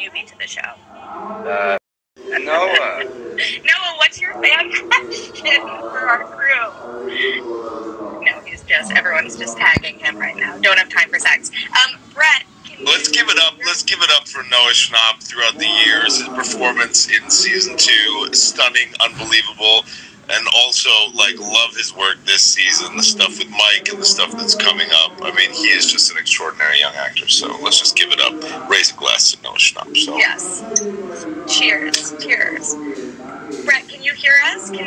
newbie to the show. Noah. Noah, what's your fan question for our crew? No, everyone's just tagging him right now. Don't have time for sex. Brett, let's give it up. Let's give it up for Noah Schnapp throughout the years. His performance in season 2, stunning, unbelievable. And also, love his work this season, the stuff with Mike and the stuff that's coming up. I mean, he is just an extraordinary young actor, so let's just give it up. Raise a glass to Noah Schnapp. So. Yes. Cheers. Cheers. Brett, can you hear us? Is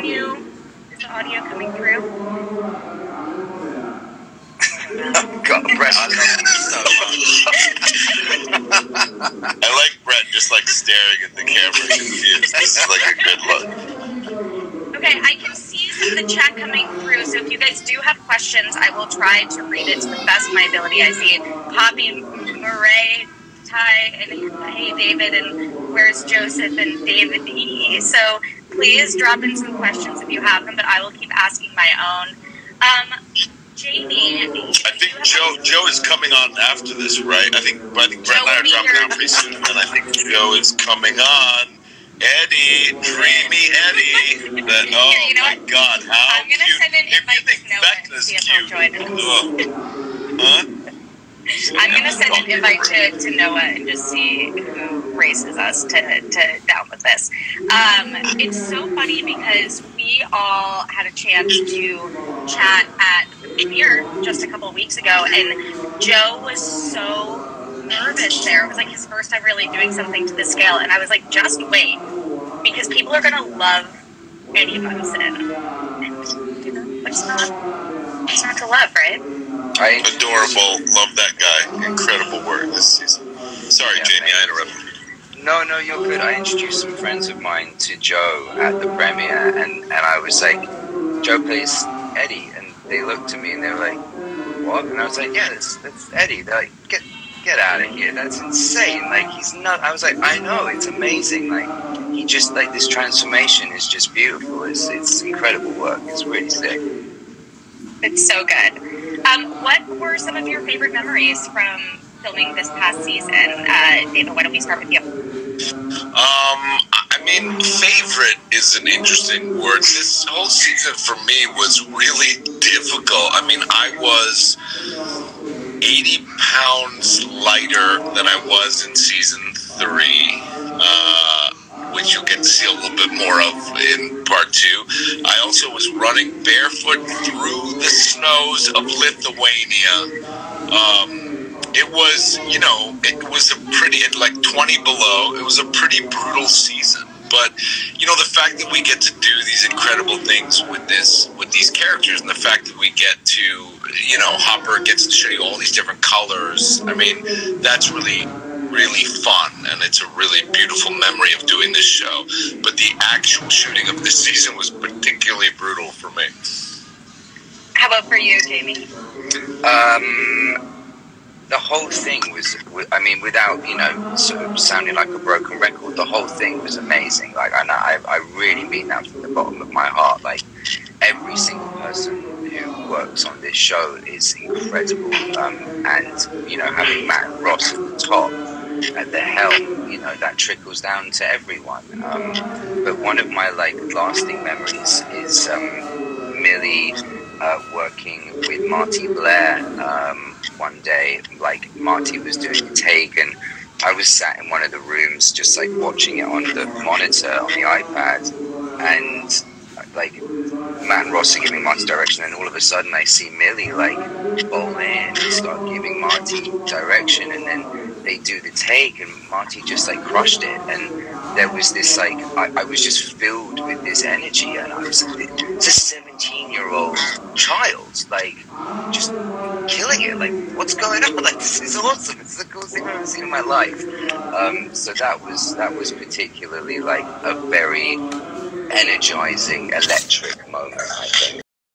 the audio coming through? Oh, God, Brett, I love you so much. I like Brett just, staring at the camera confused. This is, a good look. Okay, I can see some of the chat coming through, so if you guys do have questions, I will try to read it to the best of my ability. I see Poppy, Murray, Ty, and hey, David, and where's Joseph, and David E. So please drop in some questions if you have them, but I will keep asking my own. Jamie, I think Joe is coming on after this, right? I think Brett and I are dropping out pretty soon, and I think Joe is coming on. Eddie, dreamy Eddie. My God, how I'm gonna cute! send an invite If you to Noah think and Vecna's see if he'll cute, join us. huh? I'm gonna send an invite to Noah and just see who races us to down with this. It's so funny because we all had a chance to chat at the premiere just a couple of weeks ago, and Joe was so nervous there. It was his first time really doing something to the scale, and I was like, just wait, because people are gonna love Eddie Munson. And what's not to love, right? Adorable, love that guy. Incredible work this season. Sorry, Jamie, I interrupted you. No, you're good. I introduced some friends of mine to Joe at the premiere, and I was like, Joe plays Eddie, and they looked at me and they were like, what? And I was like, yeah, that's Eddie. They're like, get out of here, that's insane. He's not. I was like, I know, it's amazing. He just this transformation is just beautiful. It's incredible work. It's really sick. It's so good. What were some of your favorite memories from filming this past season? David, why don't we start with you? I mean, favorite is an interesting word. This whole season for me was really difficult. I mean, I was 80 pounds lighter than I was in season 3, which you'll get to see a little bit more of in part 2. I also was running barefoot through the snows of Lithuania. It was, it was a pretty, at 20 below, it was a pretty brutal season. But, the fact that we get to do these incredible things with these characters, and the fact that we get to, Hopper gets to show you all these different colors, I mean, that's really, really fun, and it's a really beautiful memory of doing this show. But the actual shooting of this season was particularly brutal for me. How about for you, Jamie? The whole thing was, I mean, without, sort of sounding like a broken record, the whole thing was amazing. I really mean that from the bottom of my heart. Every single person who works on this show is incredible. And, having Matt Ross at the top, at the helm, that trickles down to everyone. But one of my, lasting memories is Millie working with Marty Blair one day. Marty was doing a take, and I was sat in one of the rooms just watching it on the monitor on the iPad, and Matt and Ross are giving Marty direction, and all of a sudden I see Millie bowl in and start giving Marty direction, and then they do the take, and Marty just crushed it, and there was this I was just filled with this energy, and I was it's a 17-year-old child just killing it. What's going on? This is awesome. It's the coolest thing I've ever seen in my life. So that was particularly a very energizing, electric moment, I think.